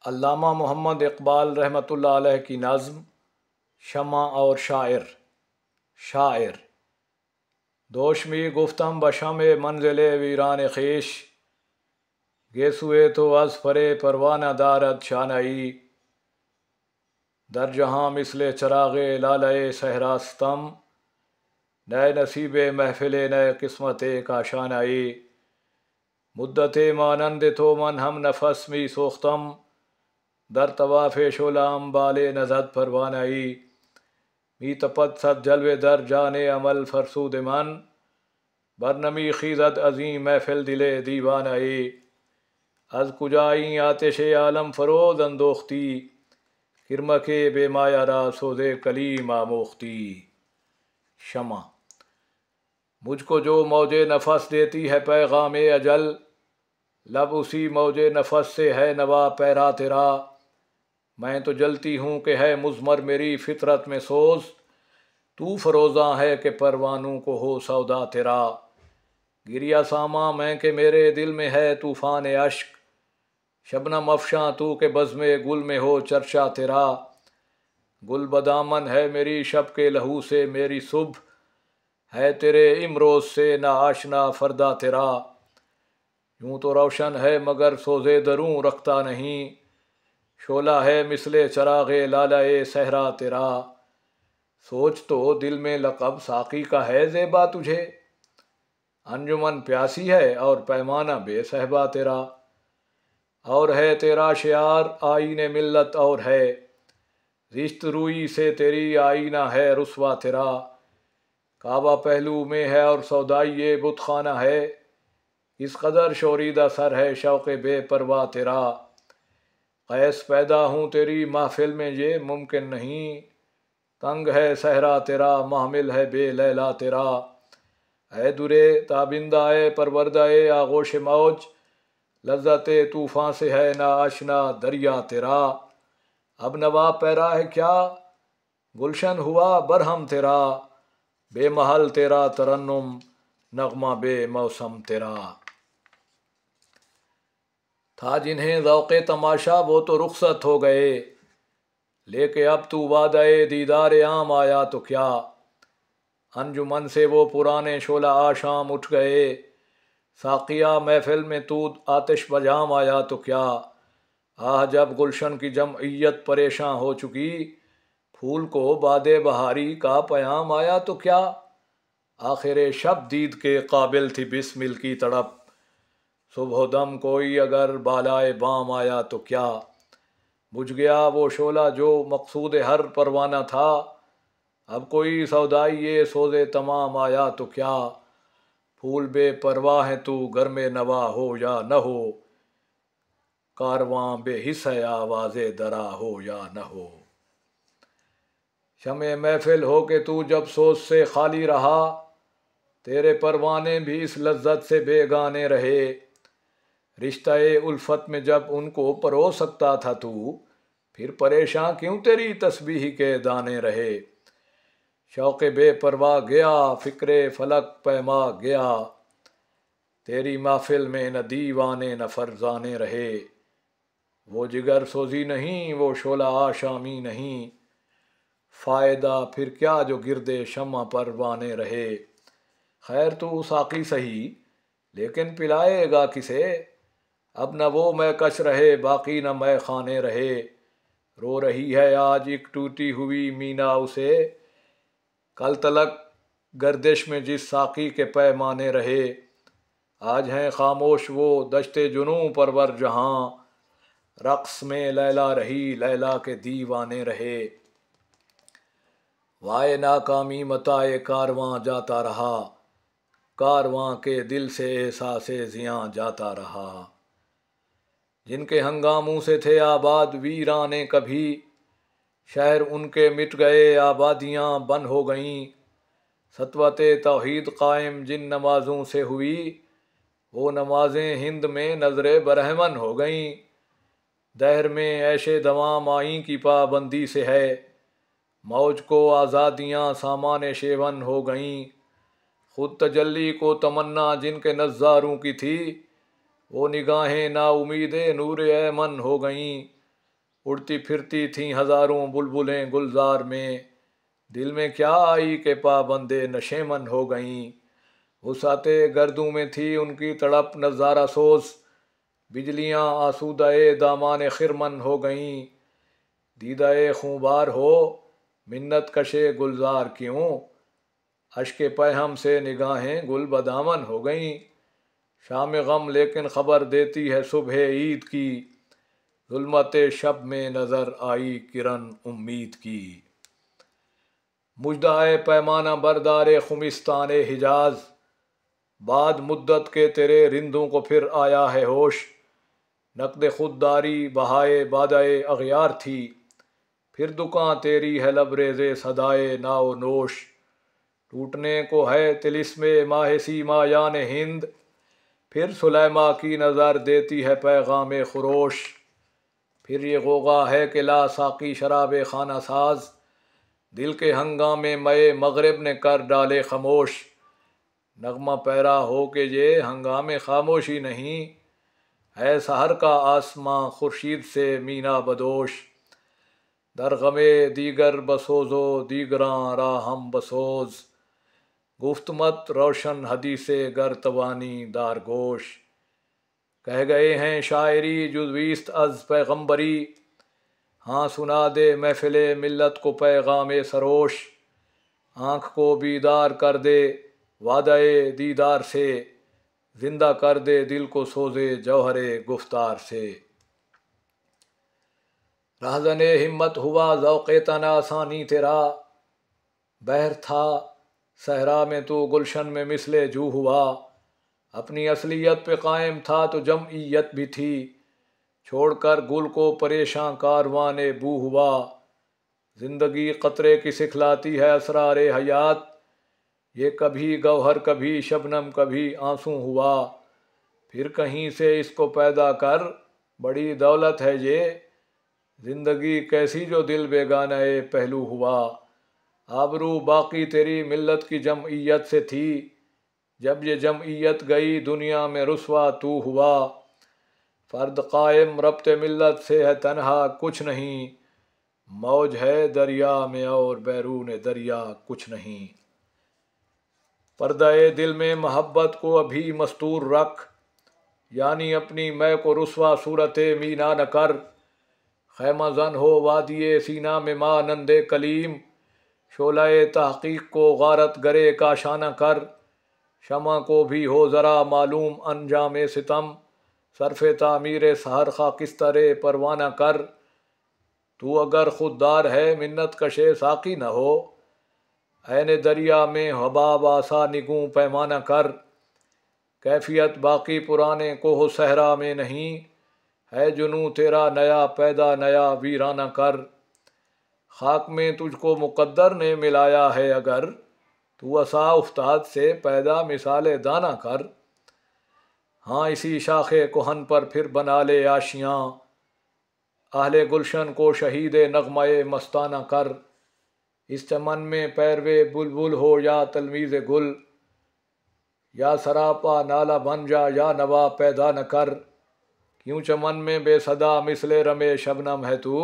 अल्लामा मोहम्मद इकबाल रहमतुल्लाह अलैह की नज़्म शमा और शायर। शायर दोशमी गुफ्तम बशम मंजिल वीरान ख़ीश, गेसुए तो अज़ फरे परवाना दारद शानाई, दर जहाँ मिसले चराग़े लालए सहरास्तम, नए नसीबे महफिले नए किस्मते का शानाई, मुद्दते मानंद तो मन हम नफस मी सोख्तम, दर तवाफ़े शोलाम बाले नज़द परवानाई, मी तपत सद जलवे दर जाने अमल फरसूद मन, बरनमी खीजत अजीम महफिल दिले दीवानाई, अज कुजाई आतिश आलम फरोज अंदोख्ती, किरमके बेमायारा सोदे कलीम आमोख्ती। शमा मुझको जो मौजे नफस देती है पैगाम अजल, लब उसी मौजे नफस से है नवा पैरा तेरा, मैं तो जलती हूँ कि है मुज़मर मेरी फितरत में सोज, तू फरोज़ा है कि परवानों को हो सौदा तेरा, गिरिया सामा मैं के मेरे दिल में है तूफ़ान अश्क, शबनम अफशां तू के बज़्मे गुल में हो चर्चा तेरा, गुल बदामन है मेरी शब के लहू से मेरी सुबह, है तेरे इमरोज़ से ना आशना फरदा तेरा, यूँ तो रोशन है मगर सोज़े दरूं रखता नहीं, शोला है मिसले चराग़े लालाए सहरा तेरा, सोच तो दिल में लक़ब साक़ी का है ज़ेबा तुझे, अंजुमन प्यासी है और पैमाना बेसहबा तेरा, और है तेरा शियार आईने मिल्लत और है, रिश्त रूई से तेरी आईना है रुस्वा तेरा, काबा पहलू में है और सौदाई ये बुतखाना है, इस कदर शोरीदा सर है शौक़ बेपरवा तेरा, कैस पैदा हूँ तेरी महफिल में ये मुमकिन नहीं, तंग है सहरा तेरा महमिल है बे लैला तेरा, है दुरे ताबिंदाए परवरदाए आगोश मौज, लज्जते तूफ़ान से है ना आशना दरिया तेरा, अब नवा पैरा है क्या गुलशन हुआ बरहम तेरा, बेमहल तेरा तरन्नुम नगमा बे मौसम तेरा। था जिन्हें ज़ौक़े तमाशा वो तो रुखसत हो गए, लेके अब तू वादाए दीदार आम आया तो क्या, अंजुमन से वो पुराने शोला आशाम उठ गए, साक़िया महफिल में तू आतिश बजाम आया तो क्या, आह जब गुलशन की जमइयत परेशान हो चुकी, फूल को बादे बहारी का पयाम आया तो क्या, आखिर शब दीद के काबिल थी बिस्मिल की तड़प, सुबह दम कोई अगर बालाए बाम आया तो क्या, बुझ गया वो शोला जो मकसूद हर परवाना था, अब कोई सौदाई ये सोज़े तमाम आया तो क्या, फूल बेपरवाह है तू घर में नवा हो या न हो, कारवां बेहिस है आवाज़े दरा हो या न हो, शमे महफिल हो के तू जब सोच से खाली रहा, तेरे परवाने भी इस लज्जत से बेगाने रहे, रिश्ते उल्फत में जब उनको परो सकता था तू, फिर परेशान क्यों तेरी तस्बीह के दाने रहे, शौक़ बेपरवाह गया फ़िक्रे फलक पैमा गया, तेरी महफिल में न दीवाने न फरजाने रहे, वो जिगर सोजी नहीं वो शोला आशामी नहीं, फ़ायदा फिर क्या जो गिरदे शम्मा परवाने रहे, खैर तू साक़ी सही लेकिन पिलाएगा किसे, अब न वो मैं कश रहे बाकी न मैं खाने रहे, रो रही है आज एक टूटी हुई मीना उसे, कल तलक गर्दिश में जिस साक़ी के पैमाने रहे, आज हैं खामोश वो दश्ते जुनूं परवर जहाँ, रक़्स में लैला रही लैला के दीवाने रहे, वाए नाकामी मताए कारवां जाता रहा, कारवां के दिल से एहसासे ज़ियां जाता रहा, जिनके हंगामों से थे आबाद वीराने कभी, शहर उनके मिट गए आबादियाँ बन हो गईं, सतवते तौहीद कायम जिन नमाज़ों से हुई, वो नमाज़ें हिंद में नज़रे बरहमन हो गईं, दहर में ऐशे दवाम आईं की पाबंदी से है, मौज को आज़ादियाँ सामान शेवन हो गईं, खुद तजल्ली को तमन्ना जिनके नज़ारों की थी, वो निगाहें ना उम्मीद नूर ऐमन हो गईं, उड़ती फिरती थीं हज़ारों बुलबुलें गुलजार में, दिल में क्या आई के पाबंदे नशेमन हो गईं। वुसाते गर्दों में थी उनकी तड़प नज़ारा सोज, बिजलियाँ आसूदाए दामाने खिरमन हो गईं। दीदाए खूंबार हो मिन्नत कशे गुलजार क्यों, अश्के पैहम से निगाहें गुल बदामन हो गईं। शाम गम लेकिन खबर देती है सुबह ईद की, जुल्मते शब में नज़र आई किरण उम्मीद की। मुजदाए पैमाना बरदारे खुमिस्तान हिजाज, बाद मुद्दत के तेरे रिंदों को फिर आया है होश। नकद खुददारी बहाए बादाए अगयार थी, फिर दुकान तेरी है लबरेज़े सदाए नाओ नोश। टूटने को है तिलिस्मे माह सीमा यान हिंद, फिर सुलैमा की नज़र देती है पैगाम खुरोश। फिर ये गोगा है कि ला साकी शराब खाना साज, दिल के हंगामे मए मगरिब ने कर डाले खामोश। नगमा पैरा हो के ये हंगामे खामोशी नहीं, है सहर का आसमां खुर्शीद से मीना बदोश। दर गमे दीगर बसोजो दीगरां राहम बसोज, गुफ्त मत रोशन हदीसे गर तवानी दारगोश। कह गए हैं शायरी जुज़वीस्त अज पैगम्बरी, हाँ सुना दे महफिले मिल्लत को पैगाम सरोश। आँख को बीदार कर दे वादाए दीदार से, जिंदा कर दे दिल को सोजे जौहरे गुफ्तार से। रहज़ने हिम्मत हुआ ज़ौक़े तनासानी तेरा, बहर था सहरा में तो गुलशन में मिसले जू हुआ। अपनी असलियत पे कायम था तो जमईयत भी थी, छोड़कर गुल को परेशान कारवाने बू हुआ। जिंदगी कतरे की सिखलाती है असरारे हयात, ये कभी गौहर कभी शबनम कभी आंसू हुआ। फिर कहीं से इसको पैदा कर बड़ी दौलत है ये, जिंदगी कैसी जो दिल बेगाना पहलू हुआ। आबरू बाकी तेरी मिल्लत की जमईयत से थी, जब ये जमईयत गई दुनिया में रुस्वा तू हुआ। फ़र्द कायम रब्ते मिल्लत से है तन्हा कुछ नहीं, मौज है दरिया में और बैरून दरिया कुछ नहीं। पर्दाए दिल में मोहब्बत को अभी मस्तूर रख, यानी अपनी मैं को रुस्वा सूरत मीना न कर। खैमा जन हो वादिये सीना में मानंदे कलीम, शोलाए तहकीक को गारत गरे का शाना कर। शमा को भी हो ज़रा मालूम अंजाम सितम, सरफ़े तामीर सहर खाकिस्तरे परवाना कर। तू अगर खुददार है मिन्नत कशे साकी न हो, ऐने दरिया में हबाब आसा निगूं पैमाना कर। कैफियत बाकी पुराने को हो सहरा में नहीं, है जुनू तेरा नया पैदा नया वीराना कर। खाक में तुझको मुकद्दर ने मिलाया है अगर, तू असा उस्ताद से पैदा मिसाले दाना कर। हाँ इसी शाखे कोहन पर फिर बना ले आशियाँ, आहले गुलशन को शहीद नगमाए मस्ताना कर। इस चमन में पैरवे बुलबुल हो या तलमीज़ गुल, या सरापा नाला बन जा या नवा पैदा न कर। क्यों चमन में बेसदा मिसले रमे शबनम है तू,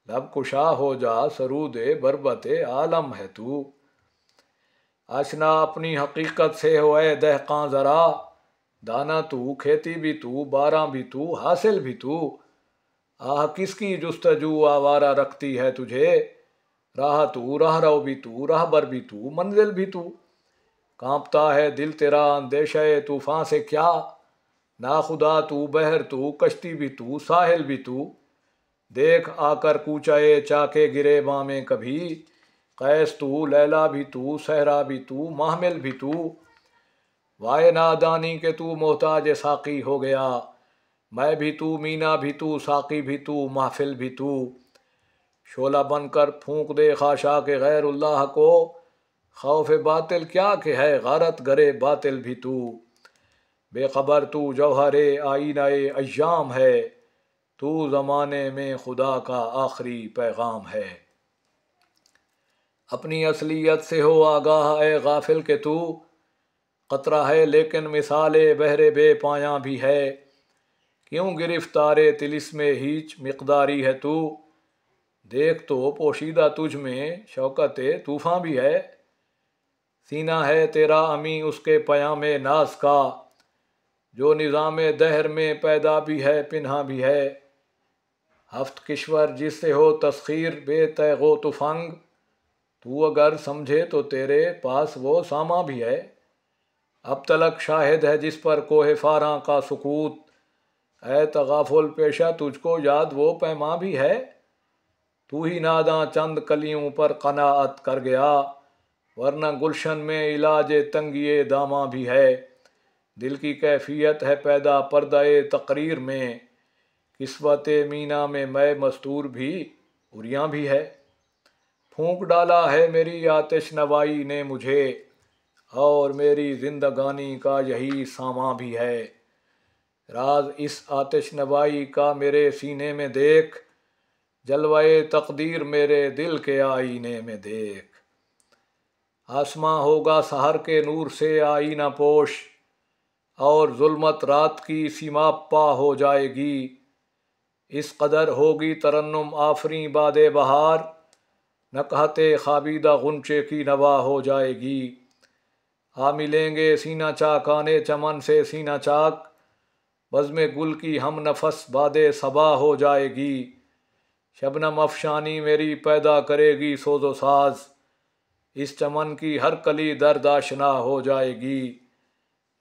लब कुशा हो जा सरूदे बरबते आलम है तू। आशना अपनी हकीकत से हो ए दहकां ज़रा, दाना तू खेती भी तू बारां भी तू हासिल भी तू। आह किसकी जुस्तजू आवारा रखती है तुझे, राह तू राहरो भी तू राहबर भी तू मंजिल भी तू। कांपता है दिल तेरा अंदेशे तूफान से क्या, ना खुदा तू बहर तू कश्ती भी तू साहिल भी तू। देख आकर कूचाए चाके गिरे में कभी, कैस तू लैला भी तू सहरा भी तू महमिल भी तू। वाए नादानी के तू मोहताज साकी हो गया, मैं भी तू मीना भी तू साकी भी तू महफिल भी तू। शोला बनकर फूंक दे खाशा के गैरुल्लाह को, खौफ बातिल क्या के है गारत गरे बातिल भी तू। बेखबर तू जौहरे आईनाए अय्याम है, तू ज़माने में खुदा का आखिरी पैगाम है। अपनी असलियत से हो आगाह ए गाफिल के तू, कतरा है लेकिन मिसाले बहरे बेपायां भी है। क्यों गिरफ्तारे तिलिस्मे हीच मिक़दारी है तू। देख तो पोशीदा तुझ में शौकत तूफ़ान भी है। सीना है तेरा अमी उसके पयामे नाज का, जो निज़ामे दहर में पैदा भी है पिन्हा भी है। हफ्त किश्वर जिससे हो तस्खीर बेतैगो तुफंग, तू अगर समझे तो तेरे पास वो सामा भी है। अब तलक शाहिद है जिस पर कोहे फारा का सुकूत, ऐ तगाफुल पेशा तुझको याद वो पैमा भी है। तू ही नादा चंद कलियों पर कनाअत कर गया, वरना गुलशन में इलाजे तंगिए दामा भी है। दिल की कैफियत है पैदा पर्दाए तकरीर में, किस्वत मीना में मैं मस्तूर भी उरियाँ भी है। फूंक डाला है मेरी आतिश नवाई ने मुझे, और मेरी जिंदगानी का यही सामा भी है। राज इस आतिश नवाई का मेरे सीने में देख, जलवाए तकदीर मेरे दिल के आईने में देख। आसमां होगा सहर के नूर से आईना पोश, और जुल्मत रात की सीमा पा हो जाएगी। इस कदर होगी तरन्नुम आफरी बादे बहार, न कहते खाबीदा गुंचे की नवा हो जाएगी। आ मिलेंगे सीना चाकाने चमन से सीना चाक, बज़्म गुल की हम नफस बादे सबा हो जाएगी। शबनम अफशानी मेरी पैदा करेगी सोजो साज, इस चमन की हर कली दर्द आशना हो जाएगी।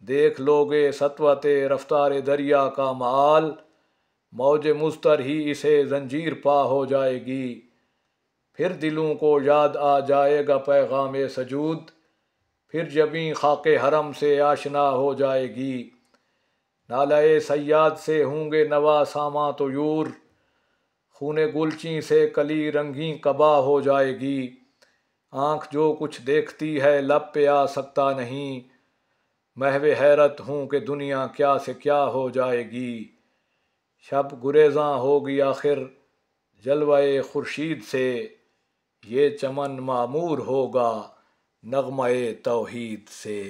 देख लोगे सतवते रफ्तार दरिया का माल, मौज मुस्तर ही इसे जंजीर पा हो जाएगी। फिर दिलों को याद आ जाएगा पैगाम सजूद, फिर जबीं खाके हरम से आशना हो जाएगी। नालाए सयाद से होंगे नवा सामा तो यूर, खूने गुलची से कली रंगी कबा हो जाएगी। आँख जो कुछ देखती है लब पे आ सकता नहीं, महवे हैरत हूँ कि दुनिया क्या से क्या हो जाएगी। शब गुरेज़ां होगी आखिर जलवाए खुर्शीद से, ये चमन मामूर होगा नगमाए तौहीद से।